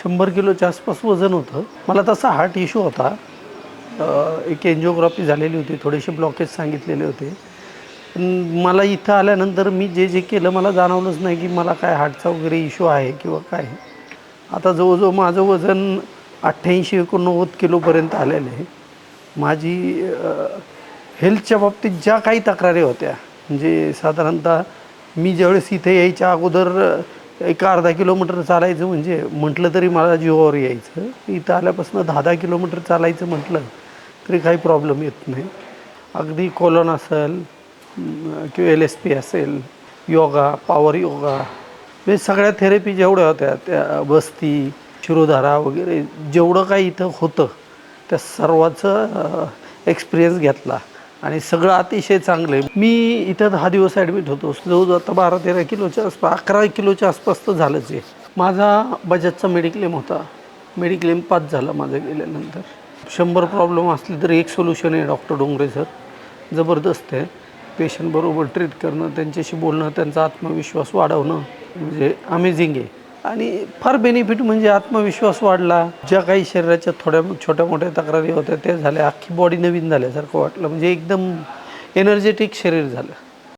100 किलोच्या आसपास वजन होतं. मला तसा हार्ट इश्यू होता. एक एन्जिओग्राफी झालेली होती, थोडेसे ब्लॉकेज सांगितलेले होते. पण मला इथं आल्यानंतर मी जे केलं मला जाणवलंच नाही की मला काय हार्टचा वगैरे इश्यू आहे किंवा काय. आता जवळजवळ माझं वजन 88-89 किलोपर्यंत आलेलं आहे. माझी हेल्थच्या बाबतीत ज्या काही तक्रारी होत्या, म्हणजे साधारणतः मी ज्यावेळेस इथे यायच्या अगोदर एक अर्धा किलोमीटर चालायचं म्हणजे म्हटलं तरी मला जीवावर यायचं. इथं आल्यापासून 10-10 किलोमीटर चालायचं म्हटलं तरी काही प्रॉब्लेम येत नाही. अगदी कोलन असेल किंवा LSP असेल, योगा, पॉवर योगा, म्हणजे सगळ्या थेरपी जेवढ्या होत्या त्या बस्ती, शिरोधारा वगैरे जेवढं काही इथं होतं त्या सर्वाचं एक्सपिरियन्स घेतला आणि सगळं अतिशय चांगलं आहे. मी इथं 10 दिवस ॲडमिट होतो. जवळजवळ आता 12-13 किलोच्या आसपास, 11 किलोच्या आसपास तर झालंच आहे. माझा बजाजचा मेडिक्लेम होता. मेडिक्लेम पास झाला माझं गेल्यानंतर. 100 प्रॉब्लेम असले तर एक सोल्युशन आहे डॉक्टर डोंगरे सर. जबरदस्त आहे. पेशंटबरोबर ट्रीट करणं, त्यांच्याशी बोलणं, त्यांचा आत्मविश्वास वाढवणं म्हणजे अमेझिंग आहे. आणि फार बेनिफिट म्हणजे आत्मविश्वास वाढला. ज्या काही शरीराच्या थोड्या छोट्या मोठ्या तक्रारी होत्या त्या झाल्या. अख्खी बॉडी नवीन झाल्यासारखं वाटलं. म्हणजे एकदम एनर्जेटिक शरीर झालं.